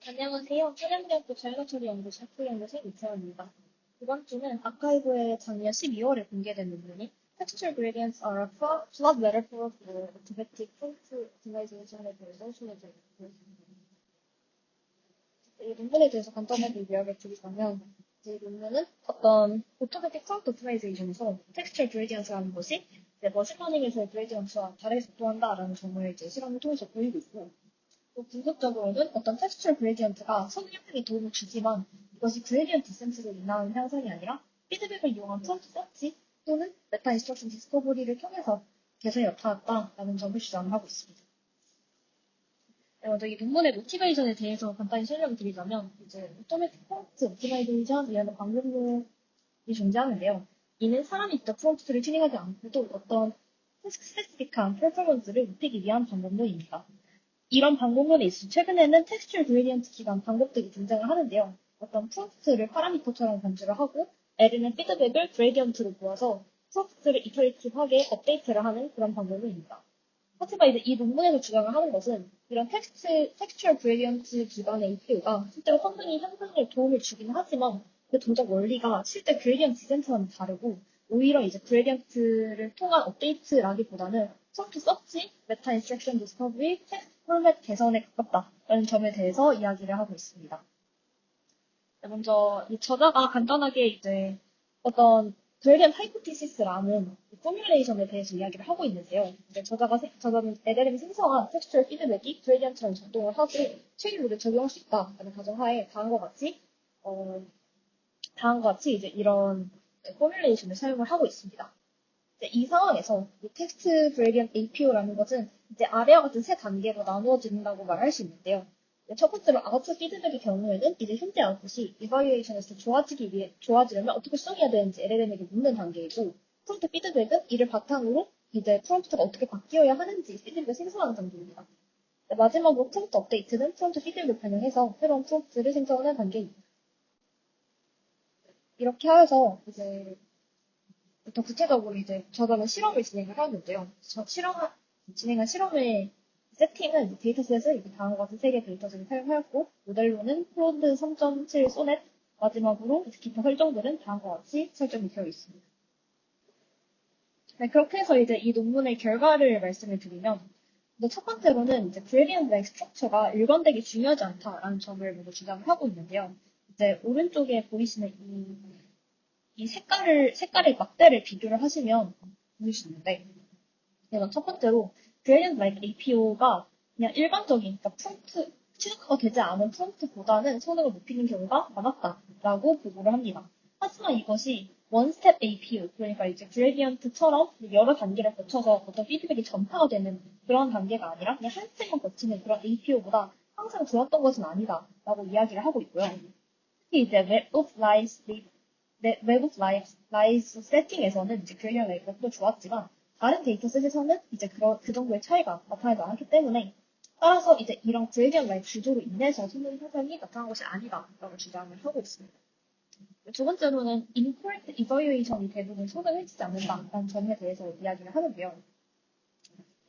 안녕하세요. 한양대학교 자연처리연구소 학부연구생 이채원입니다. 이번 주는 아카이브에 작년 12월에 공개된 논문이 Texture gradients are a flawed metaphor for automatic prompt optimization에 대해서 소개되어 있습니다. 이 논문에 대해서 간단하게 이야기를 드리자면, 이 논문은 어떤 automatic prompt optimization에서 texture gradients라는 것이 머신러닝에서의 gradients와 다르게 작동한다라는 점을 실험을 통해서 보이고 있고, 또 분석적으로는 어떤 텍스처 그레디언트가 성형에 도움을 주지만 이것이 그레디언트 디센트로 인하는 현상이 아니라 피드백을 이용한 프롬프트 서치 또는 메타 인스트럭션 디스커버리를 통해서 개선이 나타났다라는 점을 주장을 하고 있습니다. 먼저 이 논문의 모티베이션에 대해서 간단히 설명을 드리자면 이제 오토매틱 프롬프트 옵티마이제이션이라는 방법론이 존재하는데요. 이는 사람이 직접 프롬프트를 튜닝하지 않고도 어떤 스페시픽한 퍼포먼스를 높이기 위한 방법론입니다. 이런 방법론에 있어 최근에는 텍스처 그레디언트 기반 방법들이 등장을 하는데요. 어떤 프롬프트를 파라미터처럼 변주를 하고 에르는 피드백을 그레디언트로 모아서 프롬프트를 이터레이티브하게 업데이트를 하는 그런 방법론입니다. 하지만 이제 이 논문에서 주장을 하는 것은 이런 텍스처 그레디언트 기반의 APU가 실제로 성능이 향상에 도움을 주긴 하지만 그 동작 원리가 실제 그레디언트 디센트와는 다르고 오히려 이제 그레디언트를 통한 업데이트라기보다는 프롬프트 서치, 메타 인스트럭션 디스커버리, 텍스트 포맷 개선에 가깝다라는 점에 대해서 이야기를 하고 있습니다. 먼저 이 저자가 간단하게 이제 어떤 그레디언트 하이포티시스라는 포뮬레이션에 대해서 이야기를 하고 있는데요. 이제 저자는 LLM이 생성한 텍스처럴 피드백이 그레디언트랑 작동을 하고 체리로를 적용할 수 있다라는 가정하에 다음과 같이 이제 이런 포뮬레이션을 사용을 하고 있습니다. 이 상황에서 이 텍스트 그레디언트 APO라는 것은 이제 아래와 같은 세 단계로 나누어진다고 말할 수 있는데요. 첫 번째로 아웃풋 피드백의 경우에는 이제 현재 아웃풋이 이바리에이션에서 좋아지려면 어떻게 수정해야 되는지 LLM에게 묻는 단계이고, 프롬프트 피드백은 이를 바탕으로 이제 프롬프트가 어떻게 바뀌어야 하는지 피드백을 생성하는 단계입니다. 마지막으로 프롬프트 업데이트는 프롬프트 피드백을 반영해서 새로운 프롬프트를 생성하는 단계입니다. 이렇게 하여서 이제 더 구체적으로 이제 저자는 실험을 진행을 하는데요. 진행한 실험의 세팅은 데이터셋을 다음과 같은 세 개의 데이터셋을 사용하였고, 모델로는 프로드 3.7 소넷, 마지막으로 기타 설정들은 다음과 같이 설정이 되어 있습니다. 네, 그렇게 해서 이제 이 논문의 결과를 말씀을 드리면, 첫 번째로는 이제 그레디언트 렉 스트럭처가 일관되게 중요하지 않다라는 점을 먼저 주장을 하고 있는데요. 이제 오른쪽에 보이시는 이 색깔의 막대를 비교를 하시면 보실 수 있는데, 첫 번째로, Gradient Like APO가 그냥 일반적인, 그러니까 프롬프트, 최적화가 되지 않은 프롬프트보다는 성능을 높이는 경우가 많았다라고 보고를 합니다. 하지만 이것이 원스텝 APO, 그러니까 이제 그레디언트처럼 여러 단계를 거쳐서 어떤 피드백이 전파가 되는 그런 단계가 아니라 그냥 한 스텝만 거치는 그런 APO보다 항상 좋았던 것은 아니다라고 이야기를 하고 있고요. 특히 이제 웹 오브 라이스 세팅에서는 이제 그레디언트 레이가 또 좋았지만 다른 데이터셋에서는 이제 그 정도의 차이가 나타나지 않았기 때문에 따라서 이제 이런 그레디언트 라인 구조로 인해서 성능 향상이 나타난 것이 아니다라고 주장을 하고 있습니다. 두 번째로는 incorrect evaluation이 대부분 성능을 해치지 않는다라는 점에 대해서 이야기를 하는데요.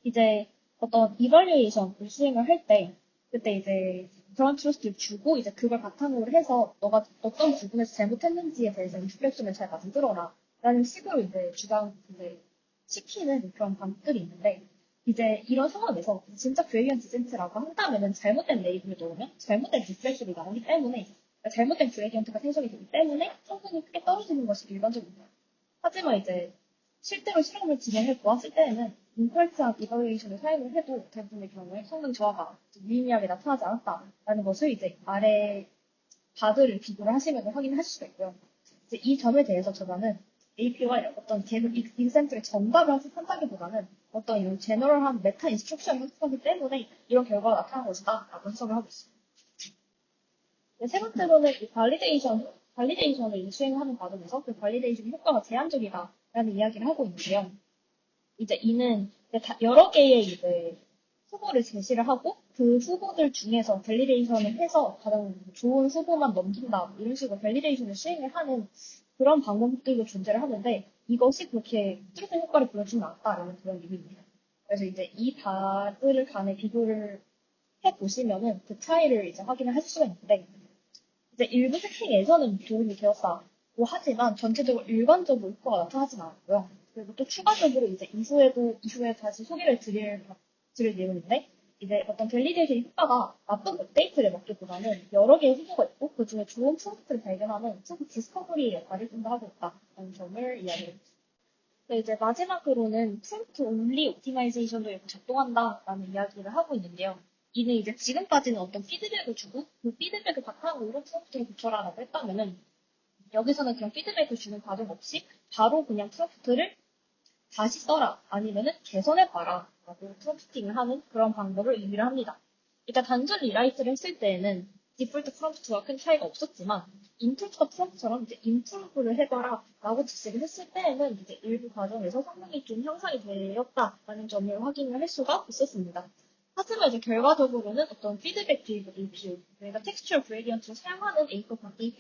이제 어떤 evaluation을 수행을 할 때 그때 이제 그런 트러스트를 주고 이제 그걸 바탕으로 해서 너가 어떤 부분에서 잘못했는지에 대해서 리플렉션을 잘 만들어라 라는 식으로 이제 시키는 그런 방법들이 있는데, 이제 이런 상황에서 진짜 그레디언트 디센트라고 한다면은 잘못된 레이블을 넣으면 잘못된 리플렉션이 나오기 때문에, 잘못된 그레디언트가 생성이 되기 때문에 성능이 크게 떨어지는 것이 일반적입니다. 하지만 이제 실제로 실험을 진행해 보았을 때에는 인커렉트한 이바lu에이션을 사용을 해도 대부분의 경우에 성능 저하가 유의미하게 나타나지 않았다라는 것을 이제 아래 바들을 비교를 하시면 확인하실 수가 있고요. 이제 이 점에 대해서 저자는 APO가 어떤 계속 익센트를 전달을 한다기보다는 어떤 이런 제너럴한 메타 인스트럭션을 학습하기 때문에 이런 결과가 나타난 것이다 라고 해석을 하고 있습니다. 세 번째로는 이 발리데이션을 수행하는 과정에서 그 발리데이션 효과가 제한적이다라는 이야기를 하고 있는데요. 이제 이는 여러 개의 이제 후보를 제시를 하고 그 후보들 중에서 밸리데이션을 해서 가장 좋은 후보만 넘긴다 이런 식으로 밸리데이션을 수행을 하는 그런 방법들도 존재를 하는데 이것이 그렇게 뚜렷한 효과를 보여주진 않았다라는 그런 의미입니다. 그래서 이제 이 바들 간의 비교를 해보시면은 그 차이를 이제 확인을 하실 수가 있는데, 이제 일부 세팅에서는 도움이 되었다고 하지만 전체적으로 일반적으로 효과가 나타나진 않았고요. 그리고 또 추가적으로 이제 이후에 다시 소개를 드릴 내용인데, 이제 어떤 밸리데이션 효과가 나쁜 업데이트를 막기보다는 여러 개의 후보가 있고 그 중에 좋은 프롬프트를 발견하는 좀 디스커버리 역할을 좀 더 하고 있다는 점을 이야기해드립니다. 이제 마지막으로는 프롬프트 온리 옵티마이제이션도 이렇게 작동한다라는 이야기를 하고 있는데요. 이는 이제 지금까지는 어떤 피드백을 주고 그 피드백을 바탕으로 프롬프트를 고쳐라라고 했다면은 여기서는 그런 피드백을 주는 과정 없이 바로 그냥 프롬프트를 다시 써라 아니면은 개선해봐라 라고 프롬프팅을 하는 그런 방법을 의미를 합니다. 그러니까 단순 리라이트를 했을 때에는 디폴트 프롬프트와 큰 차이가 없었지만 인풋과 프롬프트처럼 이제 임프루브를 해봐라 라고 지시를 했을 때에는 이제 일부 과정에서 상당히 좀 향상이 되었다라는 점을 확인을 할 수가 있었습니다. 하지만 이제 결과적으로는 어떤 피드백 드리븐 APO, 그러니까 텍스처 그레디언트를 사용하는 APO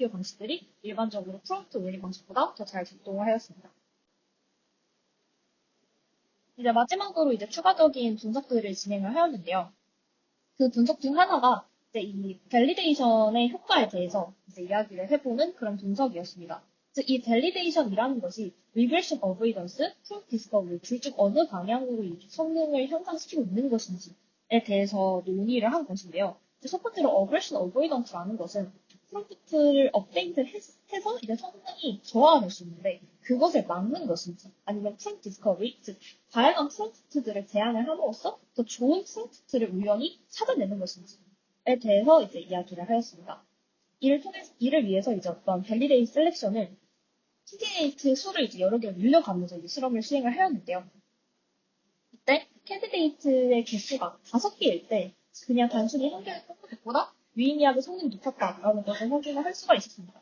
방식들이 일반적으로 프롬프트 원리 방식보다 더 잘 작동을 하였습니다. 이제 마지막으로 이제 추가적인 분석들을 진행을 하였는데요. 그 분석 중 하나가 이제 이 밸리데이션의 효과에 대해서 이제 이야기를 해보는 그런 분석이었습니다. 즉, 이 밸리데이션이라는 것이 regression avoidance, proof discovery 둘 중 어느 방향으로 이 성능을 향상시키고 있는 것인지에 대해서 논의를 한 것인데요. 첫 번째로 regression avoidance라는 것은 프롬프트를 업데이트해서 이제 성능이 저하될 수 있는데 그것을 막는 것인지 아니면 proof discovery, 즉 다양한 프롬프트들을 제안을 함으로써 더 좋은 프롬프트를 우연히 찾아내는 것인지에 대해서 이제 이야기를 하였습니다. 이를 위해서 이제 어떤 밸리데이트 셀렉션을 캔디데이트 수를 이제 여러 개를 늘려가면서 이제 실험을 수행을 하였는데요. 이때 캔디데이트의 개수가 5개일 때 그냥 단순히 한 개를 뽑는 것보다 유의미하게 성능이 높았다라는 것을 확인을 할 수가 있었습니다.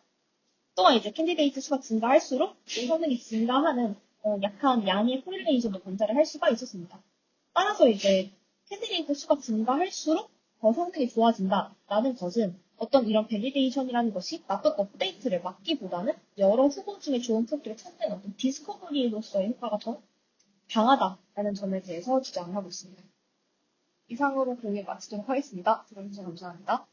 또한 이제 캔디데이트 수가 증가할수록 성능이 증가하는 약한 양의 코릴레이션도 관찰을 할 수가 있었습니다. 따라서 이제 캔디데이트 수가 증가할수록 더 성능이 좋아진다라는 것은 어떤 이런 밸리데이션이라는 것이 나쁜 업데이트를 막기보다는 여러 후보 중에 좋은 프로그램을 찾는 어떤 디스커버리로서의 효과가 더 강하다라는 점에 대해서 주장을 하고 있습니다. 이상으로 공유 마치도록 하겠습니다. 들어주셔서 감사합니다.